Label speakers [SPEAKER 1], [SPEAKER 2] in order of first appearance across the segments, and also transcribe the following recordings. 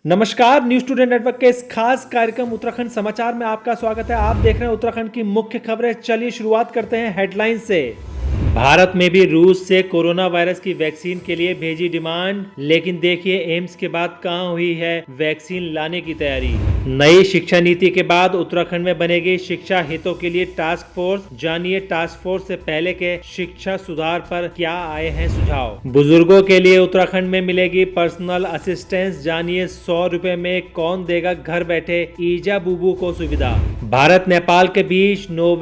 [SPEAKER 1] नमस्कार, news student network के इस खास कार्यक्रम उत्तराखंड समाचार में आपका स्वागत है। आप देख रहे हैं उत्तराखंड की मुख्य खबरें। चलिए शुरुआत करते हैं हेडलाइन से। भारत में भी रूस से कोरोना वायरस की वैक्सीन के लिए भेजी डिमांड, लेकिन देखिए एम्स के बाद कहां हुई है वैक्सीन लाने की तैयारी। नई शिक्षा नीति के बाद उत्तराखंड में बनेगी शिक्षा हितों के लिए टास्क फोर्स। जानिए टास्क फोर्स से पहले के शिक्षा सुधार पर क्या आए हैं सुझाव। बुजुर्गों के लिए उत्तराखंड में मिलेगी पर्सनल असिस्टेंस। जानिए 100 रुपए में कौन देगा घर बैठे ईजा बुबू को सुविधा। भारत नेपाल के बीच नो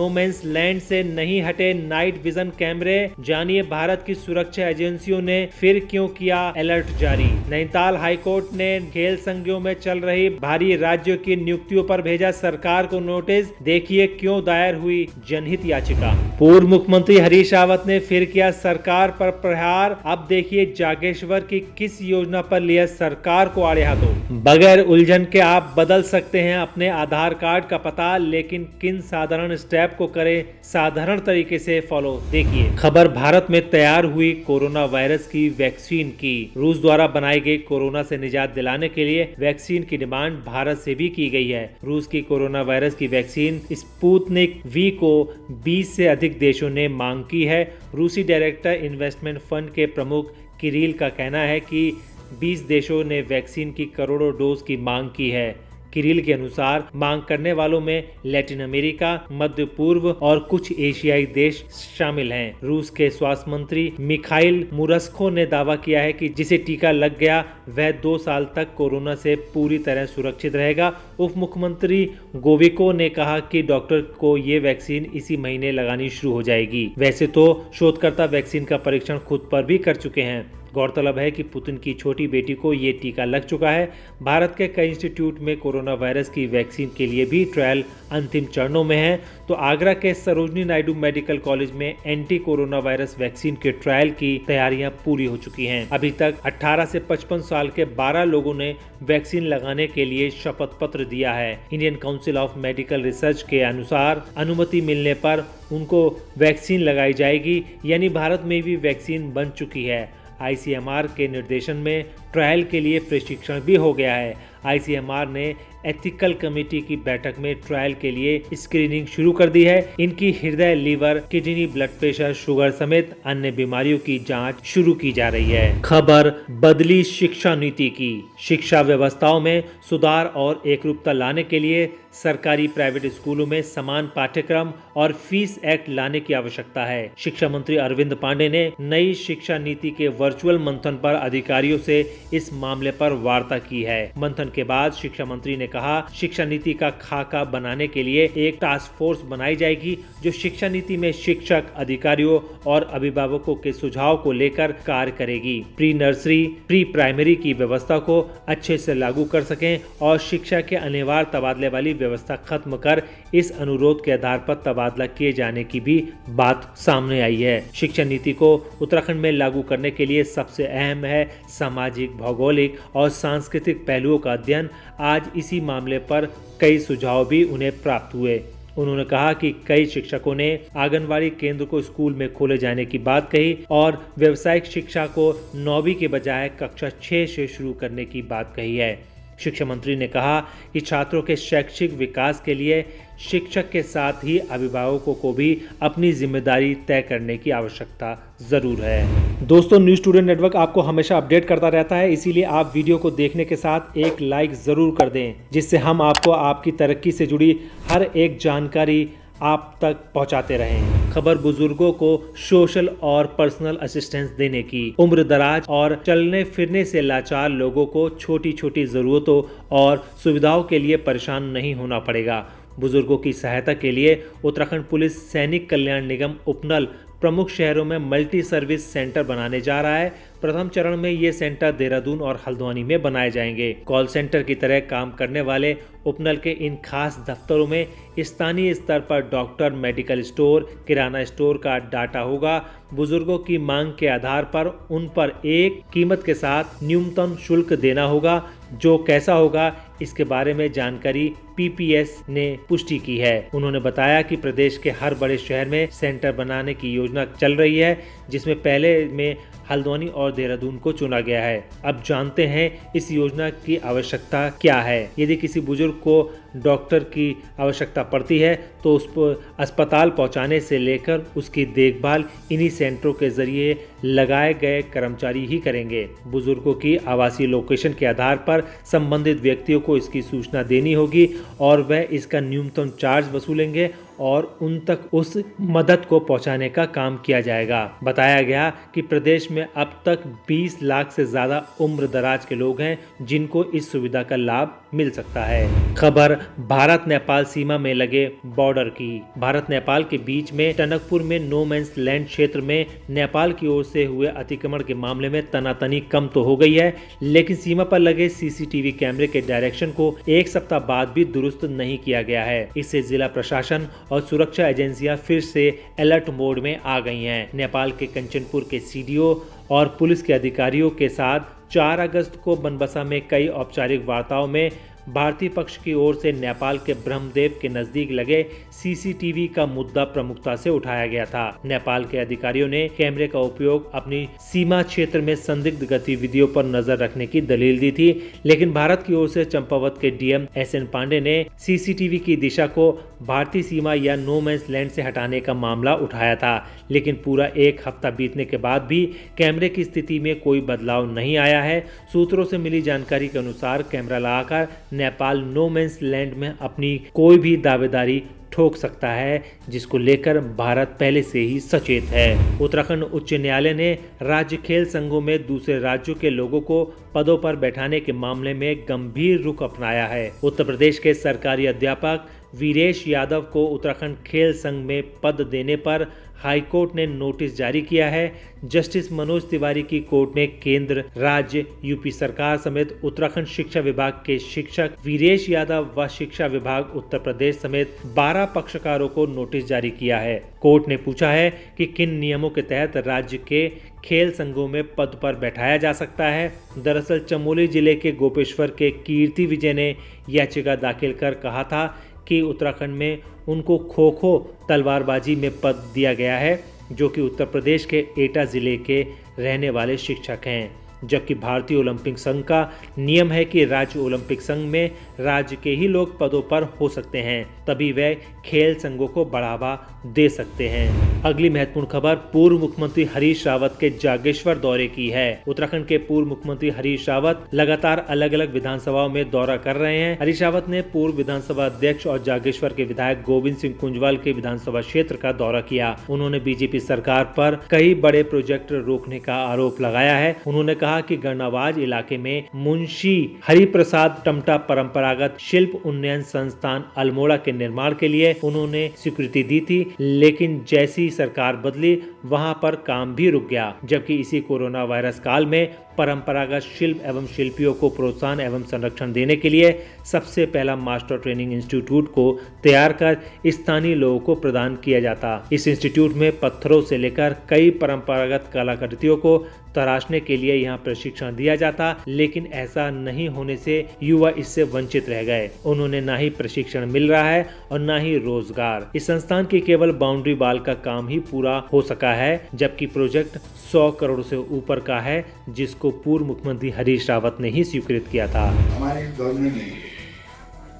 [SPEAKER 1] मेंस लैंड से नहीं हटे नाइट विजन कैमरे। जानिए भारत की सुरक्षा एजेंसियों ने फिर क्यों किया अलर्ट जारी। नैनीताल हाईकोर्ट ने खेल संघों में चल रही भारी राज्यों की नियुक्तियों पर भेजा सरकार को नोटिस। देखिए क्यों दायर हुई जनहित याचिका। पूर्व मुख्यमंत्री हरीश रावत ने फिर किया सरकार पर प्रहार। अब देखिए जागेश्वर की किस योजना पर लिया सरकार को आड़े हाथों। बगैर उलझन के आप बदल सकते हैं अपने आधार कार्ड का पता, लेकिन किन साधारण स्टेप को करें साधारण तरीके से फॉलो। देखिए खबर भारत में तैयार हुई कोरोना वायरस की वैक्सीन की। रूस द्वारा बनाई गई कोरोना से निजात दिलाने के लिए वैक्सीन की डिमांड भारत से भी की गई है। रूस की कोरोना वायरस की वैक्सीन स्पुतनिक वी को 20 से अधिक देशों ने मांग की है। रूसी डायरेक्टर इन्वेस्टमेंट फंड के प्रमुख किरिल का कहना है कि 20 देशों ने वैक्सीन की करोड़ों डोज की मांग की है। किरिल के अनुसार मांग करने वालों में लैटिन अमेरिका, मध्य पूर्व और कुछ एशियाई देश शामिल हैं। रूस के स्वास्थ्य मंत्री मिखाइल मुरस्को ने दावा किया है कि जिसे टीका लग गया वह 2 साल तक कोरोना से पूरी तरह सुरक्षित रहेगा। उप मुख्यमंत्री गोविको ने कहा कि डॉक्टर को ये वैक्सीन इसी महीने लगानी शुरू हो जाएगी। वैसे तो शोधकर्ता वैक्सीन का परीक्षण खुद पर भी कर चुके हैं। गौरतलब है कि पुतिन की छोटी बेटी को ये टीका लग चुका है। भारत के कई इंस्टीट्यूट में कोरोना वायरस की वैक्सीन के लिए भी ट्रायल अंतिम चरणों में है। तो आगरा के सरोजनी नायडू मेडिकल कॉलेज में एंटी कोरोना वायरस वैक्सीन के ट्रायल की तैयारियां पूरी हो चुकी हैं। अभी तक 18 से 55 साल के 12 लोगों ने वैक्सीन लगाने के लिए शपथ पत्र दिया है। Indian council of medical research के अनुसार अनुमति मिलने पर उनको वैक्सीन लगाई जाएगी, यानी भारत में भी वैक्सीन बन चुकी है। आईसीएमआर के निर्देशन में ट्रायल के लिए प्रशिक्षण भी हो गया है। आईसीएमआर ने एथिकल कमेटी की बैठक में ट्रायल के लिए स्क्रीनिंग शुरू कर दी है। इनकी हृदय, liver, kidney, blood pressure, sugar समेत अन्य बीमारियों की जांच शुरू की जा रही है। खबर बदली शिक्षा नीति की। शिक्षा व्यवस्थाओं में सुधार और एकरूपता लाने के लिए सरकारी प्राइवेट स्कूलों में समान पाठ्यक्रम और फीस एक्ट लाने की आवश्यकता है। शिक्षा मंत्री अरविंद पांडे ने नई शिक्षा नीति के वर्चुअल मंथन पर अधिकारियों से इस मामले पर वार्ता की है। मंथन के बाद शिक्षा मंत्री ने कहा शिक्षा नीति का खाका बनाने के लिए एक टास्क फोर्स बनाई जाएगी जो शिक्षा नीति में शिक्षक, अधिकारियों और अभिभावकों के सुझाव को लेकर कार्य करेगी। प्री नर्सरी, प्री प्राइमरी की व्यवस्था को अच्छे से लागू कर सकें और शिक्षा के अनिवार्य तबादले वाली व्यवस्था खत्म कर इस अनुरोध के आधार पर तबादला किए जाने की भी बात सामने आई है। शिक्षा नीति को उत्तराखंड में लागू करने के लिए सबसे अहम है सामाजिक, भौगोलिक और सांस्कृतिक पहलुओं का अध्ययन। आज इसी मामले पर कई सुझाव भी उन्हें प्राप्त हुए। उन्होंने कहा कि कई शिक्षकों ने आंगनवाड़ी केंद्र को स्कूल में खोले जाने की बात कही और व्यावसायिक शिक्षा को 9वीं के बजाय कक्षा 6 से शुरू करने की बात कही है। शिक्षा मंत्री ने कहा कि छात्रों के शैक्षिक विकास के लिए शिक्षक के साथ ही अभिभावकों को भी अपनी जिम्मेदारी तय करने की आवश्यकता जरूर है। दोस्तों, न्यूज स्टूडेंट नेटवर्क आपको हमेशा अपडेट करता रहता है, इसीलिए आप वीडियो को देखने के साथ एक लाइक जरूर कर दें, जिससे हम आपको आपकी तरक्की से जुड़ी हर एक जानकारी आप तक पहुंचाते रहें। खबर बुजुर्गों को सोशल और पर्सनल असिस्टेंस देने की। उम्र दराज और चलने फिरने से लाचार लोगों को छोटी छोटी जरूरतों और सुविधाओं के लिए परेशान नहीं होना पड़ेगा। बुजुर्गों की सहायता के लिए उत्तराखंड पुलिस सैनिक कल्याण निगम उपनल प्रमुख शहरों में मल्टी सर्विस सेंटर बनाने जा रहा है। प्रथम चरण में ये सेंटर देहरादून और हल्द्वानी में बनाए जाएंगे। कॉल सेंटर की तरह काम करने वाले उपनल के इन खास दफ्तरों में स्थानीय स्तर पर डॉक्टर, मेडिकल स्टोर, किराना स्टोर का डाटा होगा। बुजुर्गों की मांग के आधार पर उन पर एक कीमत के साथ न्यूनतम शुल्क देना होगा। जो कैसा होगा इसके बारे में जानकारी पीपीएस ने पुष्टि की है। उन्होंने बताया कि प्रदेश के हर बड़े शहर में सेंटर बनाने की योजना चल रही है, जिसमें पहले में हल्द्वानी और देहरादून को चुना गया है। अब जानते हैं इस योजना की आवश्यकता क्या है। यदि किसी बुजुर्ग को डॉक्टर की आवश्यकता पड़ती है तो उस पर अस्पताल पहुंचाने से लेकर उसकी देखभाल इन्हीं सेंटरों के जरिए लगाए गए कर्मचारी ही करेंगे। बुजुर्गों की आवासीय लोकेशन के आधार पर संबंधित व्यक्तियों को इसकी सूचना देनी होगी और वह इसका न्यूनतम चार्ज वसूलेंगे और उन तक उस मदद को पहुंचाने का काम किया जाएगा। बताया गया कि प्रदेश में अब तक 20 लाख से ज्यादा उम्र दराज के लोग हैं जिनको इस सुविधा का लाभ मिल सकता है। खबर भारत नेपाल सीमा में लगे बॉर्डर की। भारत नेपाल के बीच में टनकपुर में नो मैंस लैंड क्षेत्र में नेपाल की ओर से हुए अतिक्रमण के मामले में तनातनी कम तो हो गई है, लेकिन सीमा पर लगे सीसीटीवी कैमरे के डायरेक्शन को एक सप्ताह बाद भी दुरुस्त नहीं किया गया है। इससे जिला प्रशासन और सुरक्षा एजेंसियां फिर से अलर्ट मोड में आ गई हैं। नेपाल के कंचनपुर के सीडीओ और पुलिस के अधिकारियों के साथ 4 अगस्त को बनबसा में कई औपचारिक वार्ताओं में भारतीय पक्ष की ओर से नेपाल के ब्रह्मदेव के नजदीक लगे सीसीटीवी का मुद्दा प्रमुखता से उठाया गया था। नेपाल के अधिकारियों ने कैमरे का उपयोग अपनी सीमा क्षेत्र में संदिग्ध गतिविधियों पर नजर रखने की दलील दी थी, लेकिन भारत की ओर से चंपावत के डीएम एसएन पांडे ने सीसीटीवी की दिशा को भारतीय सीमा या नो मैंस लैंड से हटाने का मामला उठाया था। लेकिन पूरा एक हफ्ता बीतने के बाद भी कैमरे की स्थिति में कोई बदलाव नहीं आया है। सूत्रों से मिली जानकारी के अनुसार कैमरा लगाकर नेपाल नो मैंस लैंड में अपनी कोई भी दावेदारी ठोक सकता है, जिसको लेकर भारत पहले से ही सचेत है। उत्तराखंड उच्च न्यायालय ने राज्य खेल संघों में दूसरे राज्यों के लोगों को पदों पर बैठाने के मामले में गंभीर रुख अपनाया है। उत्तर प्रदेश के सरकारी अध्यापक वीरेश यादव को उत्तराखंड खेल संघ में पद देने पर हाईकोर्ट ने नोटिस जारी किया है। जस्टिस मनोज तिवारी की कोर्ट ने केंद्र, राज्य, यूपी सरकार समेत उत्तराखंड शिक्षा विभाग के शिक्षक वीरेश यादव व शिक्षा विभाग उत्तर प्रदेश समेत 12 पक्षकारों को नोटिस जारी किया है। कोर्ट ने पूछा है कि किन नियमों के तहत राज्य के खेल संघों में पद पर बैठाया जा सकता है। दरअसल चमोली जिले के गोपेश्वर के कीर्ति विजय ने याचिका दाखिल कर कहा था कि उत्तराखंड में उनको खो-खो तलवारबाजी में पद दिया गया है, जो कि उत्तर प्रदेश के एटा जिले के रहने वाले शिक्षक हैं। जबकि भारतीय ओलंपिक संघ का नियम है कि राज्य ओलंपिक संघ में राज्य के ही लोग पदों पर हो सकते हैं, तभी वे खेल संघों को बढ़ावा दे सकते हैं। अगली महत्वपूर्ण खबर पूर्व मुख्यमंत्री हरीश रावत के जागेश्वर दौरे की है। उत्तराखंड के पूर्व मुख्यमंत्री हरीश रावत लगातार अलग अलग विधानसभाओं में दौरा कर रहे हैं। हरीश रावत ने पूर्व विधानसभा अध्यक्ष और जागेश्वर के विधायक गोविंद सिंह कुंजवाल के विधानसभा क्षेत्र का दौरा किया। उन्होंने बीजेपी सरकार पर कई बड़े प्रोजेक्ट रोकने का आरोप लगाया है। उन्होंने कहा कि गणवाज इलाके में मुंशी हरिप्रसाद टमटा परंपरागत शिल्प उन्नयन संस्थान अल्मोड़ा के निर्माण के लिए उन्होंने स्वीकृति दी थी, लेकिन जैसी सरकार बदली वहां पर काम भी रुक गया। जबकि इसी कोरोना वायरस काल में परंपरागत शिल्प एवं शिल्पियों को प्रोत्साहन एवं संरक्षण देने के लिए सबसे पहला मास्टर ट्रेनिंग इंस्टीट्यूट को तैयार कर स्थानीय लोगों को प्रदान किया जाता। इस इंस्टीट्यूट में पत्थरों से लेकर कई परंपरागत कलाकृतियों को तराशने के लिए यहाँ प्रशिक्षण दिया जाता, लेकिन ऐसा नहीं होने से युवा इससे वंचित रह गए। उन्होंने ना ही प्रशिक्षण मिल रहा है और ना ही रोजगार। इस संस्थान की केवल बाउंड्री वाल का काम ही पूरा हो सका है, जबकि प्रोजेक्ट 100 करोड़ से ऊपर का है, जिसको पूर्व मुख्यमंत्री हरीश रावत ने ही स्वीकृत किया था।
[SPEAKER 2] हमारे गवर्नमेंट में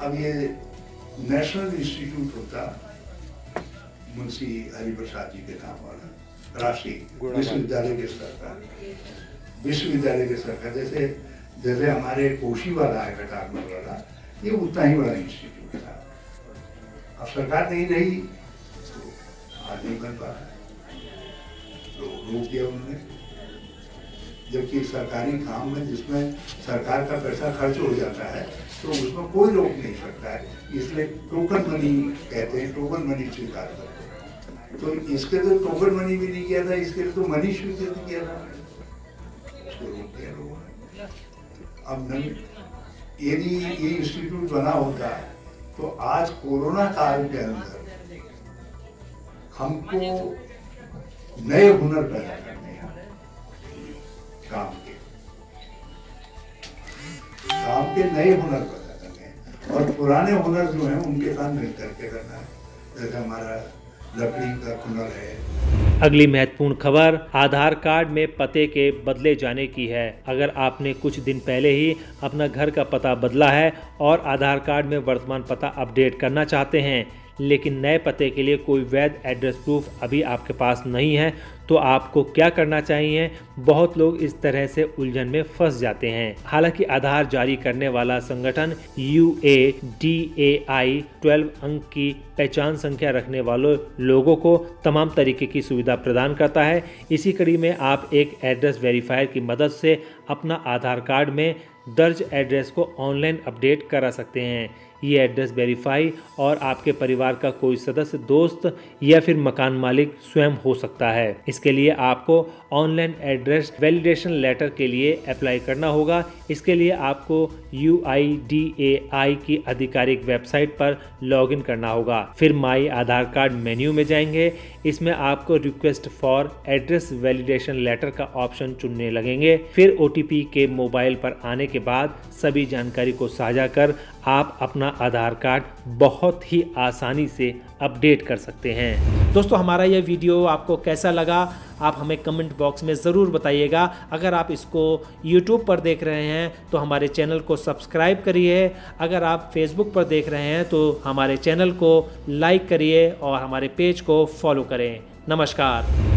[SPEAKER 2] अब ये नेशनल इंस्टीट्यूट होता मुंशी हरिप्रसाद जी के नाम वाला राष्ट्रीय विश्वविद्यालय के स्तर का, जैसे हमारे कोशी वाला है कटारमल वाला, ये उतना ही बड़ा इंस्टीट्यूट था। अब सरकार नहीं रही तो आज नहीं बन पा रहा, रोक दिया उन्होंने। जबकि सरकारी काम में जिसमें सरकार का पैसा खर्च हो जाता है तो उसमें कोई रोक नहीं सकता है, इसलिए टोकन मनी कहते हैं, टोकन मनी स्वीकार करते हैं। तो इसके तो टोकन मनी भी नहीं किया था, इसके तो मनी स्वीकृत किया था, उसको रोक दिया लोगों ने। अब यदि ये इंस्टीट्यूट बना होता तो आज कोरोना काल के अंदर हमको नए हुनर पैदा करने हैं, काम के नए हुनर पैदा करने हैं और पुराने हुनर जो हैं उनके साथ मिल करके करना है। जैसे हमारा लकड़ी का हुनर है।
[SPEAKER 1] अगली महत्वपूर्ण खबर आधार कार्ड में पते के बदले जाने की है। अगर आपने कुछ दिन पहले ही अपना घर का पता बदला है और आधार कार्ड में वर्तमान पता अपडेट करना चाहते हैं, लेकिन नए पते के लिए कोई वैध एड्रेस प्रूफ अभी आपके पास नहीं है, तो आपको क्या करना चाहिए? बहुत लोग इस तरह से उलझन में फंस जाते हैं। हालांकि आधार जारी करने वाला संगठन UADAI 12 अंक की पहचान संख्या रखने वालों लोगों को तमाम तरीके की सुविधा प्रदान करता है। इसी कड़ी में आप एक एड्रेस वेरीफायर की मदद से अपना आधार कार्ड में दर्ज एड्रेस को ऑनलाइन अपडेट करा सकते हैं। ये एड्रेस वेरीफाई और आपके परिवार का कोई सदस्य, दोस्त या फिर मकान मालिक स्वयं हो सकता है। इसके लिए आपको ऑनलाइन एड्रेस वैलिडेशन लेटर के लिए अप्लाई करना होगा। इसके लिए आपको UIDAI की आधिकारिक वेबसाइट पर लॉगिन करना होगा। फिर माई आधार कार्ड मेन्यू में जाएंगे। इसमें आपको request for address validation letter का ऑप्शन चुनने लगेंगे। फिर OTP के मोबाइल पर आने के बाद सभी जानकारी को साझा कर आप अपना आधार कार्ड बहुत ही आसानी से अपडेट कर सकते हैं। दोस्तों, हमारा यह वीडियो आपको कैसा लगा आप हमें कमेंट बॉक्स में ज़रूर बताइएगा। अगर आप इसको YouTube पर देख रहे हैं तो हमारे चैनल को सब्सक्राइब करिए। अगर आप Facebook पर देख रहे हैं तो हमारे चैनल को लाइक करिए और हमारे पेज को फॉलो करें। नमस्कार।